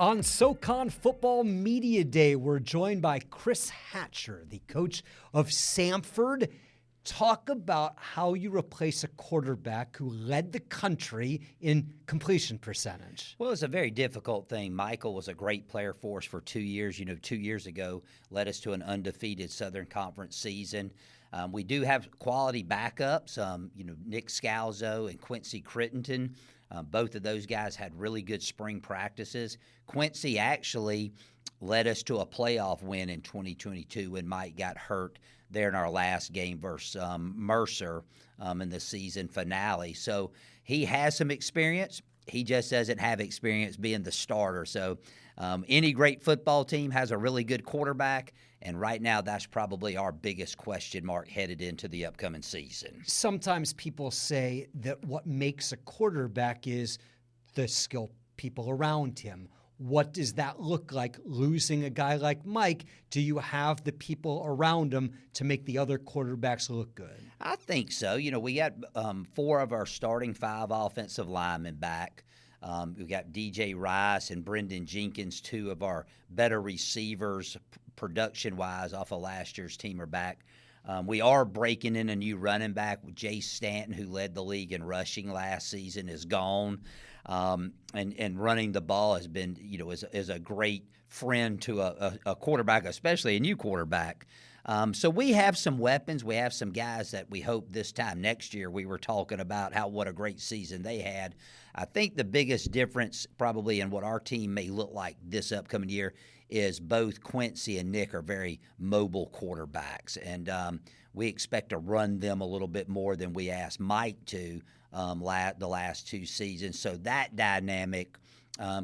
On SoCon Football Media Day, we're joined by Chris Hatcher, the coach of Samford. Talk about how you replace a quarterback who led the country in completion percentage. Well, it's a very difficult thing. Michael was a great player for us for 2 years. 2 years ago, led us to an undefeated Southern Conference season. We do have quality backups, Nick Scalzo and Quincy Crittenton. Both of those guys had really good spring practices. Quincy actually led us to a playoff win in 2022 when Mike got hurt there in our last game versus Mercer in the season finale. So he has some experience. He just doesn't have experience being the starter. So any great football team has a really good quarterback, and right now that's probably our biggest question mark headed into the upcoming season. Sometimes people say that what makes a quarterback is the skilled people around him. What does that look like losing a guy like Mike? Do you have the people around him to make the other quarterbacks look good? I think so. We got 4 of our starting 5 offensive linemen back. We got DJ Rice and Brendan Jenkins, 2 of our better receivers production-wise off of last year's team are back. We are breaking in a new running back with Jay Stanton, who led the league in rushing last season, is gone. And running the ball has been, is a great friend to a quarterback, especially a new quarterback. So we have some weapons. We have some guys that we hope this time next year. We were talking about what a great season they had. I think the biggest difference probably in what our team may look like this upcoming year is both Quincy and Nick are very mobile quarterbacks, and we expect to run them a little bit more than we asked Mike to the last 2 seasons. So that dynamic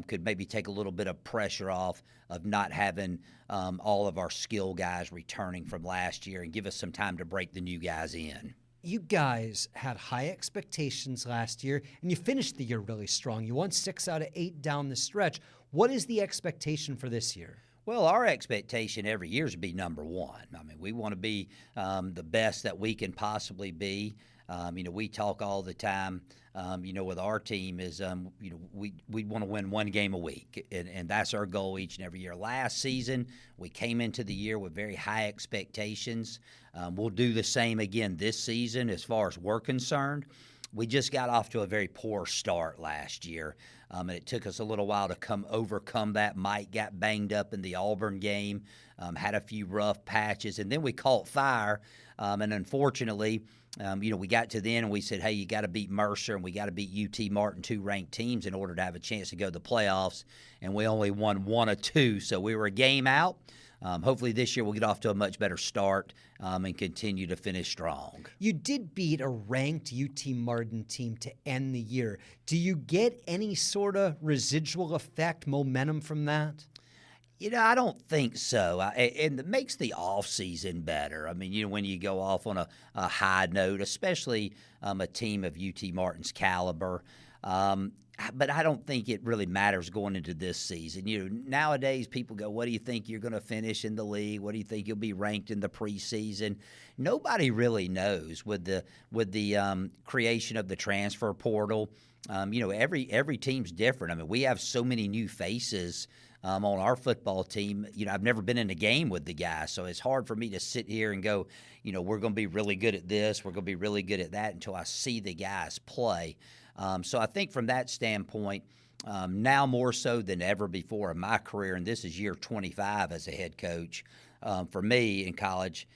could maybe take a little bit of pressure off of not having all of our skill guys returning from last year and give us some time to break the new guys in. You guys had high expectations last year, and you finished the year really strong. You won 6 out of 8 down the stretch. What is the expectation for this year? Well, our expectation every year is to be number one. I mean, we want to be the best that we can possibly be. We talk all the time, with our team is, we want to win 1 game a week, and that's our goal each and every year. Last season, we came into the year with very high expectations. We'll do the same again this season as far as we're concerned. We just got off to a very poor start last year, and it took us a little while to overcome that. Mike got banged up in the Auburn game, had a few rough patches, and then we caught fire, and unfortunately, we got to the end and we said, hey, you got to beat Mercer and we got to beat UT Martin, 2 ranked teams, in order to have a chance to go to the playoffs, and we only won 1 of 2, so we were a game out. Hopefully this year we'll get off to a much better start and continue to finish strong. You did beat a ranked UT Martin team to end the year. Do you get any sort of residual effect, momentum from that? I don't think so, and it makes the offseason better. I mean, when you go off on a high note, especially a team of UT Martin's caliber. But I don't think it really matters going into this season. Nowadays people go, what do you think you're going to finish in the league? What do you think you'll be ranked in the preseason? Nobody really knows with the creation of the transfer portal. Every team's different. I mean, we have so many new faces on our football team. I've never been in a game with the guys, so it's hard for me to sit here and go, we're going to be really good at this, we're going to be really good at that until I see the guys play. So I think from that standpoint, now more so than ever before in my career, and this is year 25 as a head coach for me in college,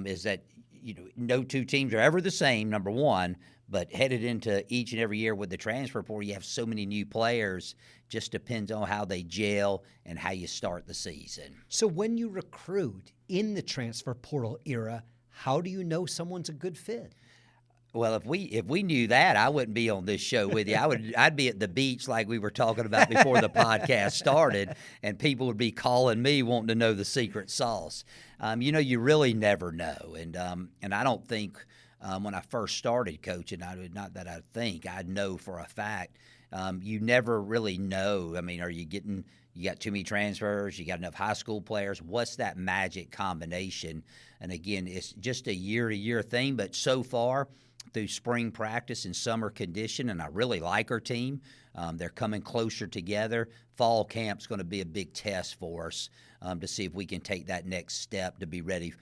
is that no 2 teams are ever the same, number one, but headed into each and every year with the transfer portal, you have so many new players. Just depends on how they gel and how you start the season. So when you recruit in the transfer portal era, how do you know someone's a good fit? Well, if we knew that, I wouldn't be on this show with you. I'd be at the beach like we were talking about before the podcast started, and people would be calling me wanting to know the secret sauce. You really never know, and I don't think when I first started coaching, I'd know for a fact. You never really know. I mean, you got too many transfers, you got enough high school players? What's that magic combination? And again, it's just a year-to-year thing, but so far through spring practice and summer condition, and I really like our team. They're coming closer together. Fall camp's going to be a big test for us to see if we can take that next step to be ready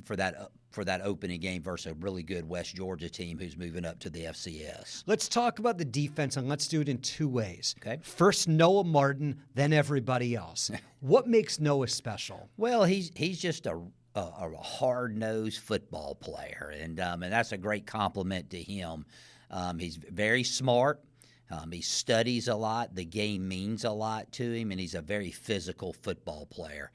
for that opening game versus a really good West Georgia team who's moving up to the FCS. Let's talk about the defense, and let's do it in two ways. Okay. First, Noah Martin, then everybody else. What makes Noah special? Well, he's just a hard-nosed football player, and that's a great compliment to him. He's very smart. He studies a lot. The game means a lot to him, and he's a very physical football player.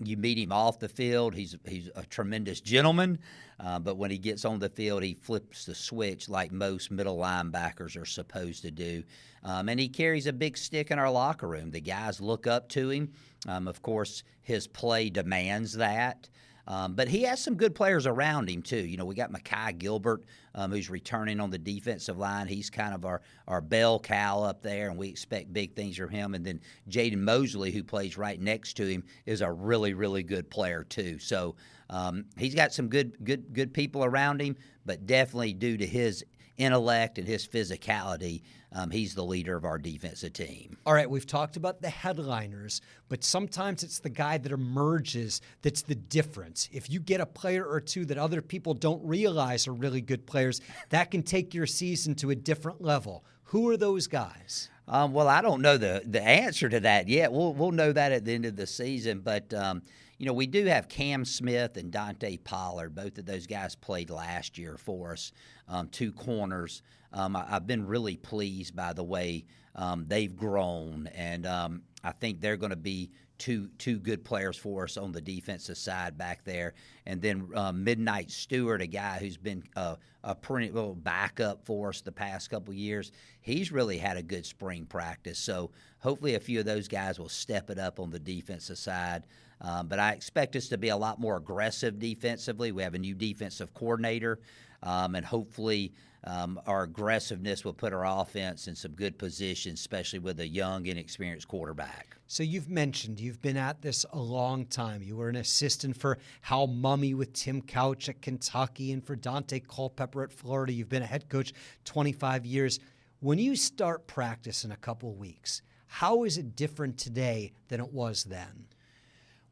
You meet him off the field, he's a tremendous gentleman, but when he gets on the field, he flips the switch like most middle linebackers are supposed to do. And he carries a big stick in our locker room. The guys look up to him. Of course, his play demands that. But he has some good players around him, too. We got Mekhi Gilbert, who's returning on the defensive line. He's kind of our bell cow up there, and we expect big things from him. And then Jaden Mosley, who plays right next to him, is a really, really good player, too. So he's got some good people around him, but definitely due to his intellect and his physicality, he's the leader of our defensive team. All right, we've talked about the headliners, but sometimes it's the guy that emerges that's the difference. If you get a player or two that other people don't realize are really good players, that can take your season to a different level. Who are those guys? Well, I don't know the answer to that yet. We'll know that at the end of the season, but we do have Cam Smith and Dante Pollard. Both of those guys played last year for us, two corners. I've been really pleased by the way they've grown, and I think they're going to be two good players for us on the defensive side back there. And then Midnight Stewart, a guy who's been a pretty little backup for us the past couple years. He's really had a good spring practice. So hopefully a few of those guys will step it up on the defensive side. But I expect us to be a lot more aggressive defensively. We have a new defensive coordinator, and hopefully our aggressiveness will put our offense in some good positions, especially with a young, inexperienced quarterback. So you've mentioned you've been at this a long time. You were an assistant for Hal Mummy with Tim Couch at Kentucky and for Dante Culpepper at Florida. You've been a head coach 25 years. When you start practice in a couple weeks, how is it different today than it was then?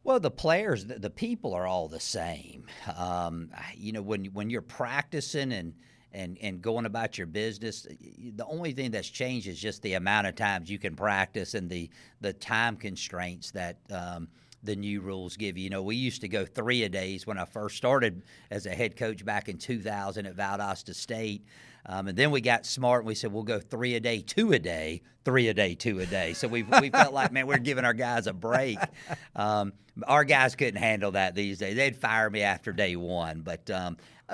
Well, the players, the people are all the same. When you're practicing and going about your business, the only thing that's changed is just the amount of times you can practice and the time constraints that the new rules give you. We used to go 3-a-days when I first started as a head coach back in 2000 at Valdosta State. And then we got smart and we said, we'll go 3-a-day, 2-a-day, 3-a-day, 2-a-day. So we felt like, man, we're giving our guys a break. Our guys couldn't handle that these days. They'd fire me after day one. But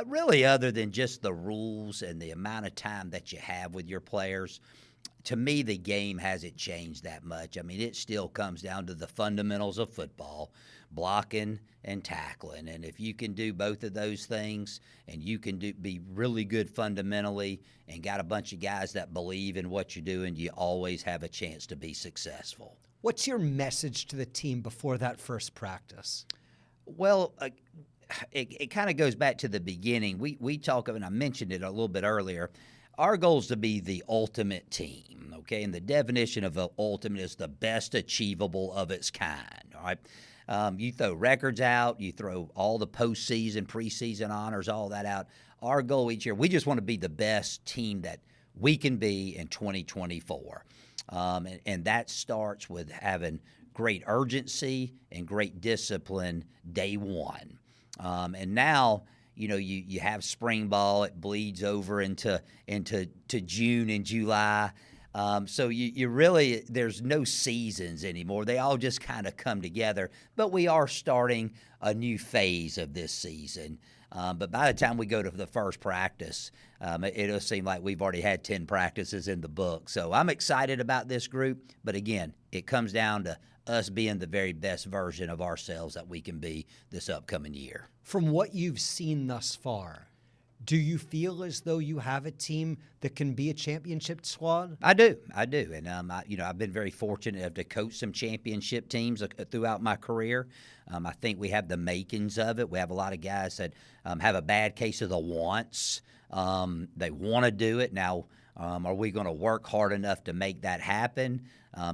really, other than just the rules and the amount of time that you have with your players, to me, the game hasn't changed that much. I mean, it still comes down to the fundamentals of football, blocking and tackling. And if you can do both of those things and you can be really good fundamentally and got a bunch of guys that believe in what you're doing, you always have a chance to be successful. What's your message to the team before that first practice? Well, it kind of goes back to the beginning. We talk of, and I mentioned it a little bit earlier, our goal is to be the ultimate team, okay? And the definition of ultimate is the best achievable of its kind, all right? You throw records out, you throw all the postseason, preseason honors, all that out. Our goal each year, we just want to be the best team that we can be in 2024. And that starts with having great urgency and great discipline day one. And now, you have spring ball. It bleeds over into June and July. So you really, there's no seasons anymore. They all just kind of come together. But we are starting a new phase of this season. But by the time we go to the first practice, it'll seem like we've already had 10 practices in the book. So I'm excited about this group. But again, it comes down to us being the very best version of ourselves that we can be this upcoming year. From what you've seen thus far, Do you feel as though you have a team that can be a championship squad? I do, and I've been very fortunate to coach some championship teams throughout my career. I think we have the makings of it. We have a lot of guys that have a bad case of the wants. They want to do it. Now, are we going to work hard enough to make that happen?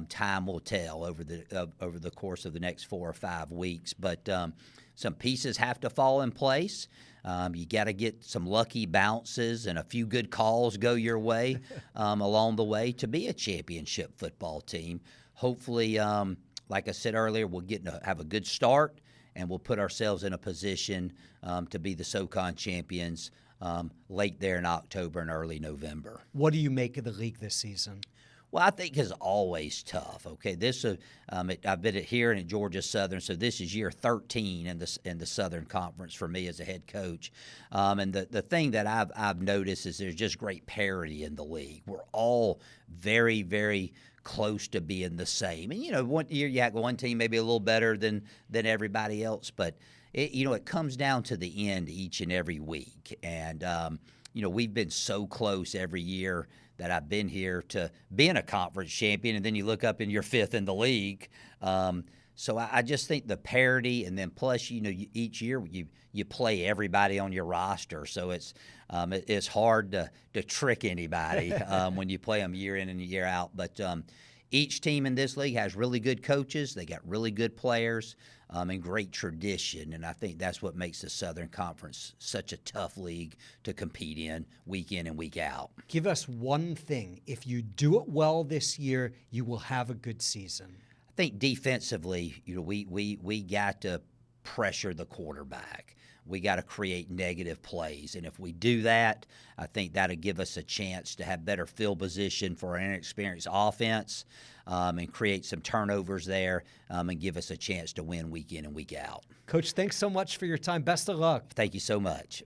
Time will tell over the course of the next 4 or 5 weeks. But some pieces have to fall in place. You got to get some lucky bounces and a few good calls go your way along the way to be a championship football team. Hopefully, like I said earlier, we'll have a good start, and we'll put ourselves in a position to be the SoCon champions late there in October and early November. What do you make of the league this season? Well, I think it's always tough. Okay, I've been here and at Georgia Southern, so this is year 13 in the Southern Conference for me as a head coach. And the thing that I've noticed is there's just great parity in the league. We're all very, very close to being the same. And one year you have one team maybe a little better than everybody else, but it comes down to the end each and every week. And we've been so close every year that I've been here to being a conference champion, and then you look up and you're 5th in the league. So I just think the parity, and then plus, each year you play everybody on your roster, so it's hard to trick anybody when you play them year in and year out. But each team in this league has really good coaches. They got really good players and great tradition, and I think that's what makes the Southern Conference such a tough league to compete in and week out. Give us one thing. If you do it well this year, you will have a good season. I think defensively, we got to pressure the quarterback. We got to create negative plays, and if we do that, I think that'll give us a chance to have better field position for an inexperienced offense and create some turnovers there and give us a chance to win week in and week out. Coach, thanks so much for your time. Best of luck. Thank you so much.